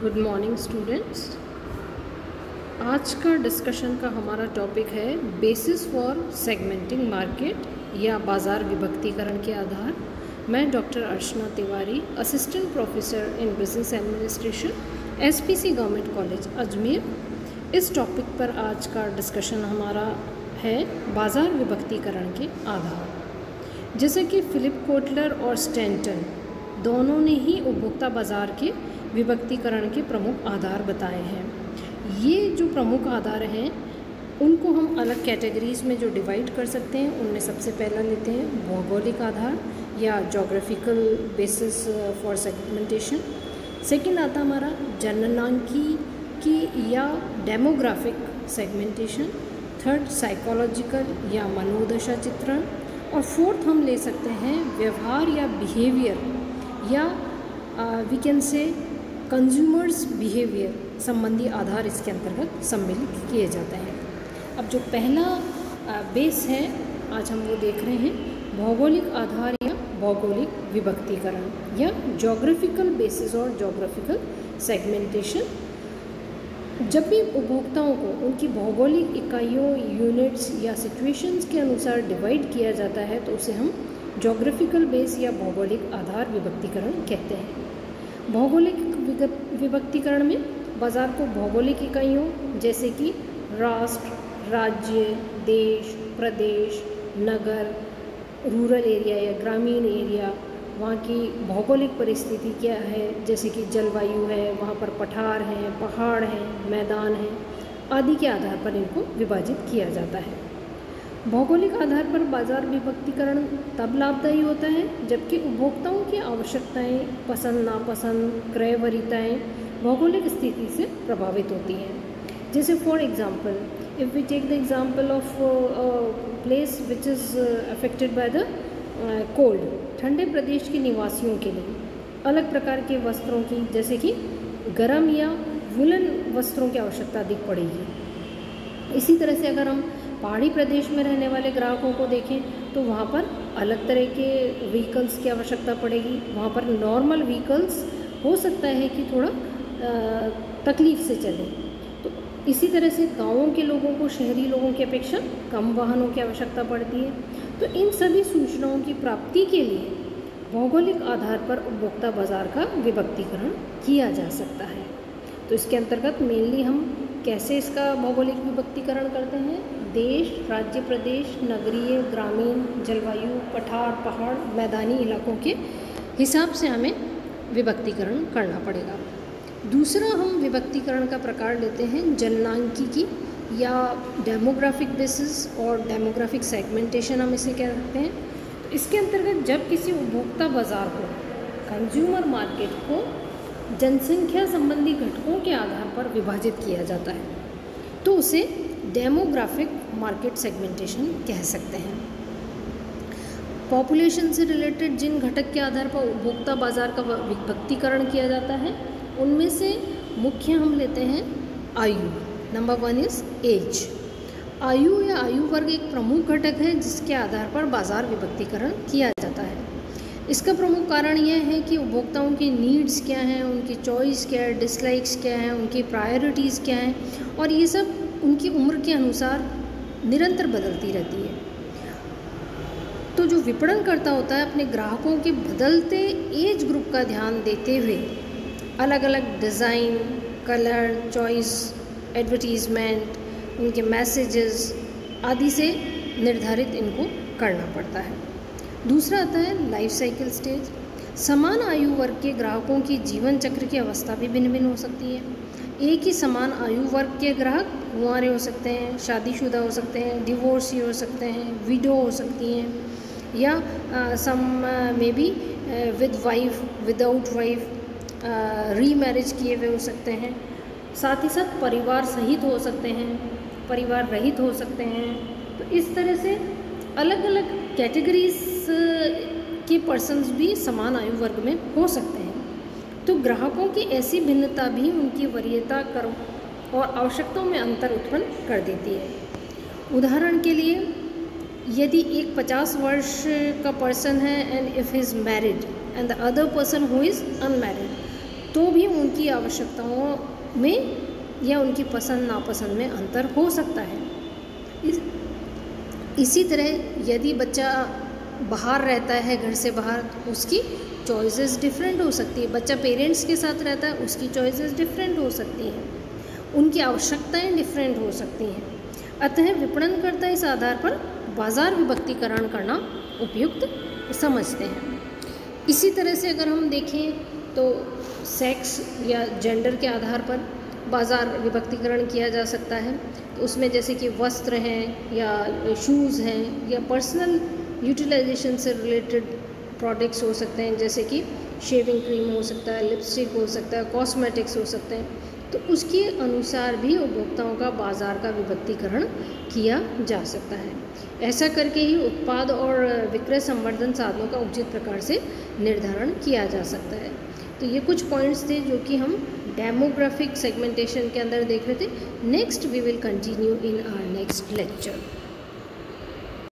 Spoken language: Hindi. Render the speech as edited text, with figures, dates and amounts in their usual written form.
Good morning students. आज का डिस्कशन का हमारा टॉपिक है बेसिस फॉर सेगमेंटिंग मार्केट या बाज़ार विभक्तिकरण के आधार। मैं doctor Archana Tiwari, assistant professor in business administration, SPC government college Ajmer. इस टॉपिक पर आज का डिस्कशन हमारा है बाज़ार विभक्तिकरण के आधार। जैसे कि फिलिप कोटलर और स्टैंटन दोनों ने ही उपभोक्ता बाज़ार के विभक्तिकरण के प्रमुख आधार बताए हैं। ये जो प्रमुख आधार हैं उनको हम अलग कैटेगरीज़ में जो डिवाइड कर सकते हैं, उनमें सबसे पहला लेते हैं भौगोलिक आधार या geographical basis for segmentation. Second आता हमारा जननांकी या डेमोग्राफिक सेगमेंटेशन। थर्ड साइकोलॉजिकल या मनोदशा चित्रण। और फोर्थ हम ले सकते हैं व्यवहार या बिहेवियर या we can say consumers behaviour संबंधी आधार इसके अंतर्गत सम्मिलित किए जाते हैं। अब जो पहला बेस है आज हम वो देख रहे हैं भौगोलिक आधार या भौगोलिक विभक्तिकरण या जोग्राफिकल बेसिस और जोग्राफिकल सेगमेंटेशन। जब भी उपभोक्ताओं को उनकी भौगोलिक इकाइयों, यूनिट्स या सिचुएशंस के अनुसार डिवाइड किया जाता है तो उसे हम जोग्राफिकल बेस या भौगोलिक आधार विभक्तिकरण कहते हैं। भौगोलिक विभक्तिकरण में बाज़ार को भौगोलिक इकाइयों जैसे कि राष्ट्र, राज्य, देश, प्रदेश, नगर, रूरल एरिया या ग्रामीण एरिया, वहाँ की भौगोलिक परिस्थिति क्या है, जैसे कि जलवायु है, वहाँ पर पठार हैं, पहाड़ हैं, मैदान हैं आदि के आधार पर इनको विभाजित किया जाता है। भौगोलिक आधार पर बाज़ार विभक्तिकरण तब लाभदायी होता है जबकि उपभोक्ताओं की आवश्यकताएं, पसंद नापसंद, क्रय वरीयताएँ भौगोलिक स्थिति से प्रभावित होती हैं। जैसे for example if we take the example of place which is affected by the cold, ठंडे प्रदेश के निवासियों के लिए अलग प्रकार के वस्त्रों की, जैसे कि गर्म या वुलन वस्त्रों की आवश्यकता अधिक पड़ेगी। इसी तरह से अगर हम पहाड़ी प्रदेश में रहने वाले ग्राहकों को देखें तो वहाँ पर अलग तरह के व्हीकल्स की आवश्यकता पड़ेगी। वहाँ पर नॉर्मल व्हीकल्स हो सकता है कि थोड़ा तकलीफ़ से चले, तो इसी तरह से गाँवों के लोगों को शहरी लोगों की अपेक्षा कम वाहनों की आवश्यकता पड़ती है। तो इन सभी सूचनाओं की प्राप्ति के लिए भौगोलिक आधार पर उपभोक्ता बाज़ार का विभक्तिकरण किया जा सकता है। तो इसके अंतर्गत मेनली हम कैसे इसका भौगोलिक विभक्तिकरण करते हैं, देश, राज्य, प्रदेश, नगरीय, ग्रामीण, जलवायु, पठार, पहाड़, मैदानी इलाकों के हिसाब से हमें विभक्तिकरण करना पड़ेगा। दूसरा हम विभक्तिकरण का प्रकार लेते हैं जननांकी या डेमोग्राफिक बेसिस और डेमोग्राफिक सेगमेंटेशन हम इसे कह सकते हैं। तो इसके अंतर्गत जब किसी उपभोक्ता बाज़ार को, कंज्यूमर मार्केट को जनसंख्या संबंधी घटकों के आधार पर विभाजित किया जाता है तो उसे डेमोग्राफिक मार्केट सेगमेंटेशन कह सकते हैं। पॉपुलेशन से रिलेटेड जिन घटक के आधार पर उपभोक्ता बाज़ार का विभक्तिकरण किया जाता है उनमें से मुख्य हम लेते हैं आयु। Number 1 is age. आयु या आयु वर्ग एक प्रमुख घटक है जिसके आधार पर बाज़ार विभक्तिकरण किया जाता है। इसका प्रमुख कारण यह है कि उपभोक्ताओं की नीड्स क्या हैं, उनकी चॉइस क्या है, डिसलाइक्स क्या हैं, उनकी प्रायोरिटीज़ क्या हैं और ये सब उनकी उम्र के अनुसार निरंतर बदलती रहती है। तो जो विपणनकर्ता होता है अपने ग्राहकों के बदलते एज ग्रुप का ध्यान देते हुए अलग अलग डिज़ाइन, कलर, चॉइस, एडवर्टीज़मेंट, उनके मैसेजेस आदि से निर्धारित इनको करना पड़ता है। दूसरा आता है लाइफ साइकिल स्टेज। समान आयु वर्ग के ग्राहकों की जीवन चक्र की अवस्था भी भिन्न भिन्न हो सकती है। एक ही समान आयु वर्ग के ग्राहक कुंवारे हो सकते हैं, शादीशुदा हो सकते हैं, डिवोर्सी हो सकते हैं, विडो हो सकती हैं या some may be with wife, without wife, remarriage किए हुए हो सकते हैं। साथ ही साथ परिवार सहित हो सकते हैं, परिवार रहित हो सकते हैं। तो इस तरह से अलग अलग कैटेगरीज के पर्सन्स भी समान आयु वर्ग में हो सकते हैं। तो ग्राहकों की ऐसी भिन्नता भी उनकी वरीयता कर और आवश्यकताओं में अंतर उत्पन्न कर देती है। उदाहरण के लिए यदि एक 50 वर्ष का पर्सन है and if he is married and the other person who is unmarried, तो भी उनकी आवश्यकताओं में या उनकी पसंद नापसंद में अंतर हो सकता है। इसी तरह यदि बच्चा बाहर रहता है, घर से बाहर, तो उसकी चॉइसेस डिफरेंट हो सकती है। बच्चा पेरेंट्स के साथ रहता है, उसकी चॉइसेस डिफरेंट हो सकती हैं, उनकी आवश्यकताएं डिफरेंट हो सकती हैं। अतः विपणनकर्ता इस आधार पर बाजार विभक्तिकरण करना उपयुक्त समझते हैं। इसी तरह से अगर हम देखें तो सेक्स या जेंडर के आधार पर बाज़ार विभक्तिकरण किया जा सकता है। तो उसमें जैसे कि वस्त्र हैं या शूज़ हैं या पर्सनल यूटिलाइजेशन से रिलेटेड प्रोडक्ट्स हो सकते हैं, जैसे कि शेविंग क्रीम हो सकता है, लिपस्टिक हो सकता है, कॉस्मेटिक्स हो सकते हैं। तो उसके अनुसार भी उपभोक्ताओं का बाज़ार का विभक्तिकरण किया जा सकता है। ऐसा करके ही उत्पाद और विक्रय संवर्धन साधनों का उचित प्रकार से निर्धारण किया जा सकता है। तो ये कुछ पॉइंट्स थे जो कि हम डेमोग्राफिक सेगमेंटेशन के अंदर देख रहे थे। Next we will continue in our next lecture.